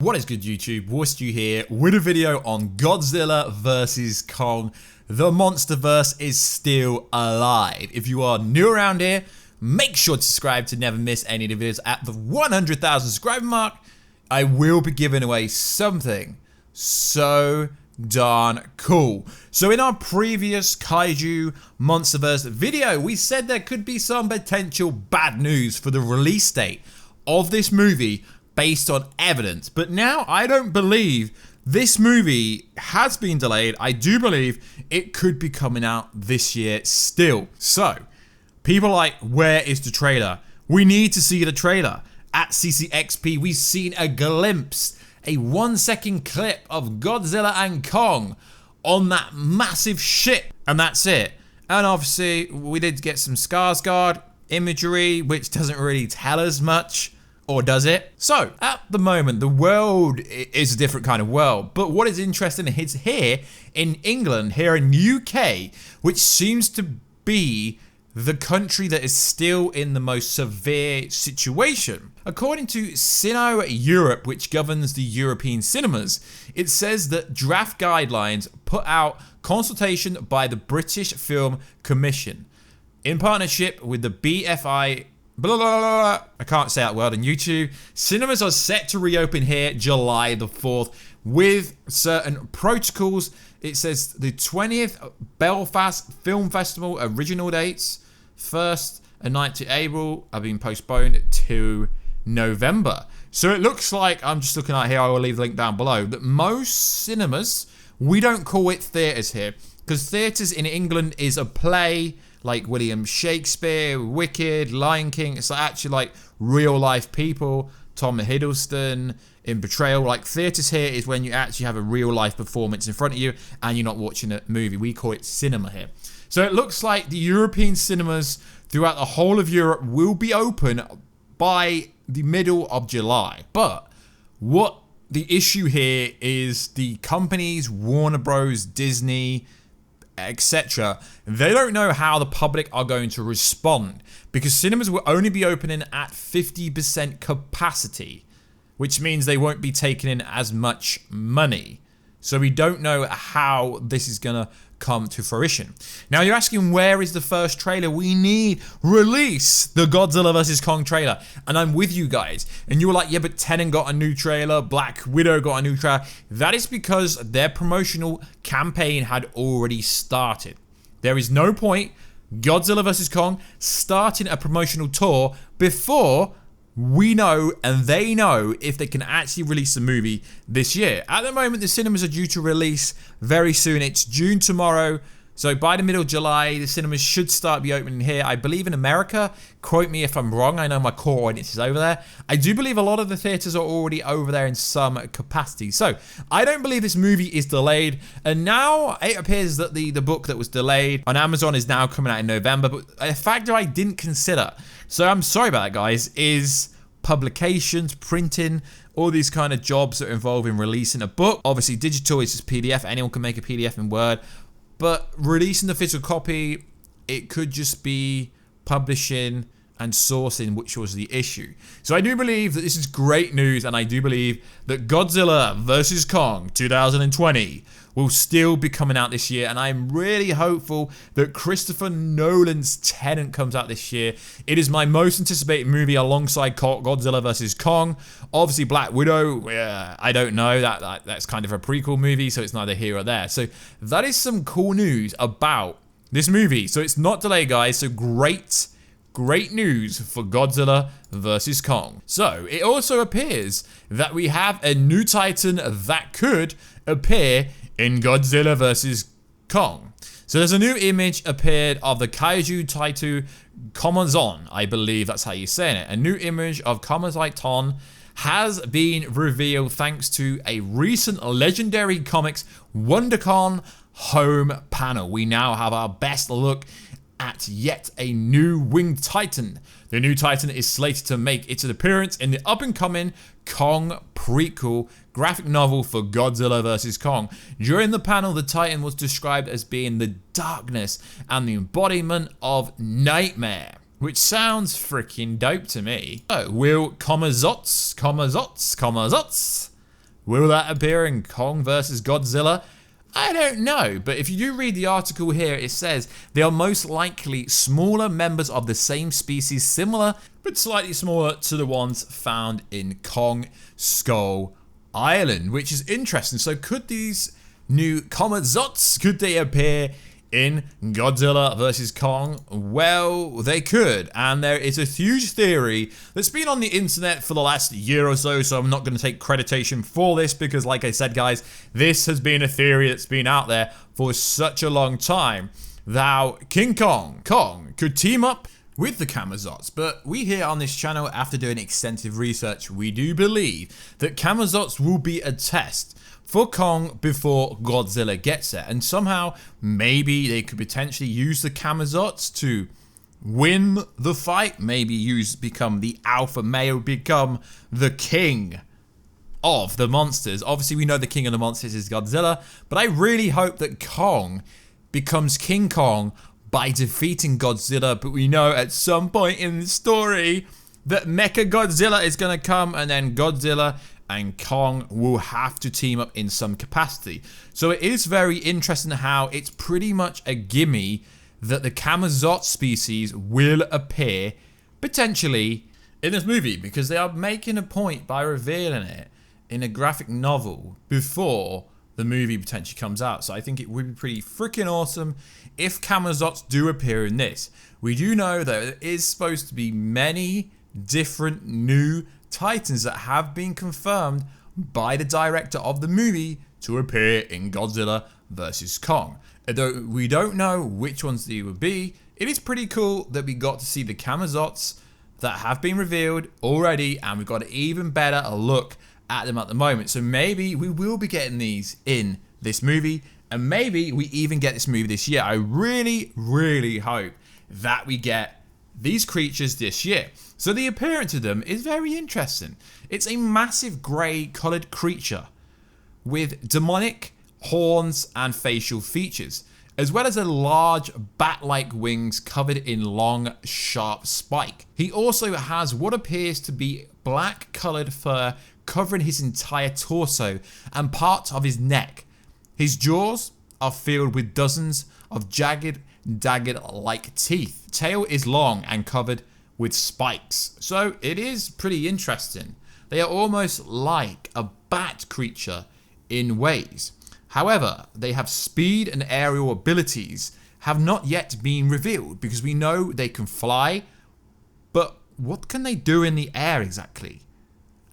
What is good, YouTube? Warstu here with a video on Godzilla vs. Kong. The Monsterverse is still alive. If you are new around here, make sure to subscribe to never miss any of the videos. At the 100,000 subscriber mark, I will be giving away something so darn cool. So in our previous Kaiju Monsterverse video, we said there could be some potential bad news for the release date of this movie based on evidence. But now I don't believe this movie has been delayed. I do believe it could be coming out this year still. So people are like, where is the trailer? We need to see the trailer. At CCXP, we've seen a glimpse, a 1-second clip of Godzilla and Kong on that massive ship, and that's it. And obviously, we did get some Skarsgård imagery, which doesn't really tell us much, or does it? So, at the moment, the world is a different kind of world, but what is interesting is here in England, here in UK, which seems to be the country that is still in the most severe situation. According to Cine Europe, which governs the European cinemas, it says that draft guidelines put out consultation by the British Film Commission in partnership with the BFI. Blah, blah, blah. I can't say that word on YouTube. Cinemas are set to reopen here July the 4th with certain protocols. It says the 20th Belfast Film Festival original dates, 1st and 9th of April, have been postponed to November. So it looks like, I'm just looking at here, I will leave the link down below, that most cinemas, we don't call it theatres here, because theatres in England is a play like William Shakespeare, Wicked, Lion King. It's actually like real life people. Tom Hiddleston in Betrayal. Like theatres here is when you actually have a real life performance in front of you and you're not watching a movie. We call it cinema here. So it looks like the European cinemas throughout the whole of Europe will be open by the middle of July. But what the issue here is the companies, Warner Bros, Disney, etc., they don't know how the public are going to respond because cinemas will only be opening at 50% capacity, which means they won't be taking in as much money. So we don't know how this is gonna come to fruition. Now you're asking, where is the first trailer? We need release the Godzilla vs. Kong trailer. And I'm with you guys. And you were like, yeah, but Tenet got a new trailer, Black Widow got a new trailer. That is because their promotional campaign had already started. There is no point Godzilla vs. Kong starting a promotional tour before we know and they know if they can actually release the movie this year. At the moment, the cinemas are due to release very soon. It's June tomorrow. So by the middle of July, the cinemas should start be opening here. I believe in America. Quote me if I'm wrong. I know my core audience is over there. I do believe a lot of the theaters are already over there in some capacity. So I don't believe this movie is delayed. And now it appears that the book that was delayed on Amazon is now coming out in November. But a factor I didn't consider, so I'm sorry about that, guys, is publications, printing, all these kind of jobs that are involved in releasing a book. Obviously, digital is just PDF. Anyone can make a PDF in Word. But releasing the physical copy, it could just be publishing and sourcing, which was the issue. So I do believe that this is great news, and I do believe that Godzilla vs. Kong 2020 will still be coming out this year, and I'm really hopeful that Christopher Nolan's Tenet comes out this year. It is my most anticipated movie alongside Godzilla vs. Kong. Obviously, Black Widow, I don't know. That's kind of a prequel movie, so it's neither here or there. So that is some cool news about this movie. So it's not delayed, guys. So great news for Godzilla vs. Kong. So it also appears that we have a new Titan that could appear in Godzilla vs. Kong. So there's a new image appeared of the Kaiju Titan Camazotz. I believe that's how you're saying it. A new image of Camazotz has been revealed thanks to a recent Legendary Comics WonderCon home panel. We now have our best look at yet a new winged Titan. The new Titan is slated to make its appearance in the up-and-coming Kong prequel graphic novel for Godzilla vs. Kong. During the panel, the Titan was described as being the darkness and the embodiment of nightmare, which sounds freaking dope to me. So, will Camazotz Will that appear in Kong versus Godzilla? I don't know, but if you do read the article here, it says they are most likely smaller members of the same species, similar but slightly smaller to the ones found in Kong Skull Island, which is interesting. So could these new Camazotz, could they appear in Godzilla vs. Kong? Well, they could, and there is a huge theory that's been on the internet for the last year or so, so I'm not going to take creditation for this because, like I said, guys, this has been a theory that's been out there for such a long time. That King Kong could team up with the Camazotz, but we here on this channel, after doing extensive research, we do believe that Camazotz will be a test for Kong before Godzilla gets there, and somehow maybe they could potentially use the Camazotz to win the fight, maybe become the alpha male, become the king of the monsters. Obviously we know the king of the monsters is Godzilla, but I really hope that Kong becomes King Kong by defeating Godzilla. But we know at some point in the story that Mecha Godzilla is going to come, and then Godzilla and Kong will have to team up in some capacity. So it is very interesting how it's pretty much a gimme that the Camazotz species will appear potentially in this movie, because they are making a point by revealing it in a graphic novel before the movie potentially comes out. So I think it would be pretty freaking awesome if Camazotz do appear in this. We do know that there is supposed to be many different new Titans that have been confirmed by the director of the movie to appear in Godzilla vs. Kong. Although we don't know which ones they will be, it is pretty cool that we got to see the Camazotz that have been revealed already, and we've got an even better look at them at the moment. So maybe we will be getting these in this movie, and maybe we even get this movie this year. I really, really hope that we get these creatures this year. So the appearance of them is very interesting. It's a massive grey coloured creature with demonic horns and facial features, as well as a large bat-like wings covered in long, sharp spike. He also has what appears to be black coloured fur covering his entire torso and parts of his neck. His jaws are filled with dozens of jagged, dagger-like teeth. Tail is long and covered with spikes. So it is pretty interesting. They are almost like a bat creature in ways. However, they have speed and aerial abilities have not yet been revealed, because we know they can fly, but what can they do in the air exactly?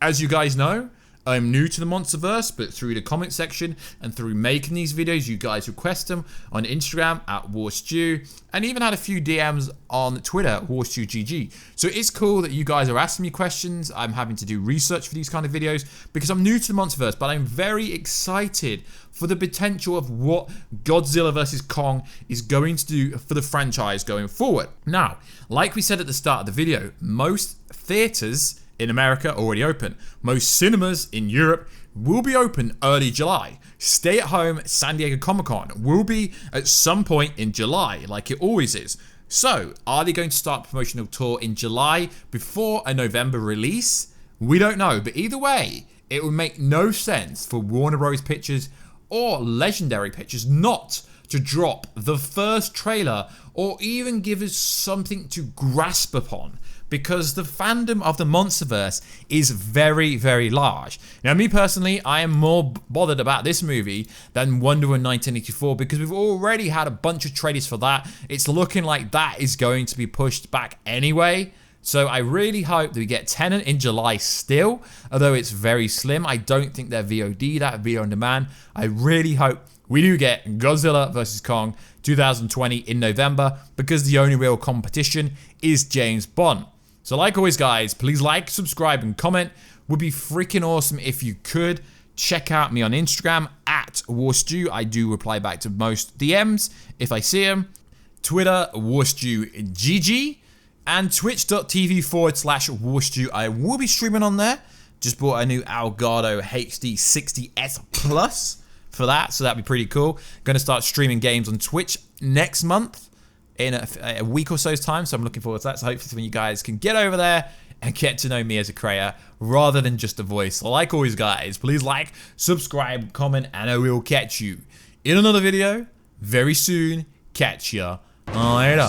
As you guys know, I'm new to the Monsterverse, but through the comment section and through making these videos, you guys request them on Instagram at Warstu, and even had a few DMs on Twitter, WarstuGG. So it's cool that you guys are asking me questions. I'm having to do research for these kind of videos because I'm new to the Monsterverse, but I'm very excited for the potential of what Godzilla vs. Kong is going to do for the franchise going forward. Now, like we said at the start of the video, most theaters in America already open. Most cinemas in Europe will be open early July. Stay at home San Diego Comic-Con will be at some point in July, like it always is. So, are they going to start a promotional tour in July before a November release? We don't know, but either way, it would make no sense for Warner Bros. Pictures or Legendary Pictures not to drop the first trailer or even give us something to grasp upon, because the fandom of the Monsterverse is very, very large. Now, me personally, I am more bothered about this movie than Wonder Woman 1984, because we've already had a bunch of trailers for that. It's looking like that is going to be pushed back anyway. So I really hope that we get Tenet in July still, although it's very slim. I don't think they're VOD, that video on demand. I really hope we do get Godzilla vs. Kong 2020 in November, because the only real competition is James Bond. So like always, guys, please like, subscribe, and comment. Would be freaking awesome if you could. Check out me on Instagram at Warstu. I do reply back to most DMs if I see them. Twitter, WarstuGG. And twitch.tv/Warstu. I will be streaming on there. Just bought a new Elgato HD 60S Plus for that, so that'd be pretty cool. Gonna start streaming games on Twitch next month in a week or so's time, so I'm looking forward to that. So hopefully some of you guys can get over there and get to know me as a creator rather than just a voice. Like always, guys, please like, subscribe, comment, and I will catch you in another video very soon. Catch ya later.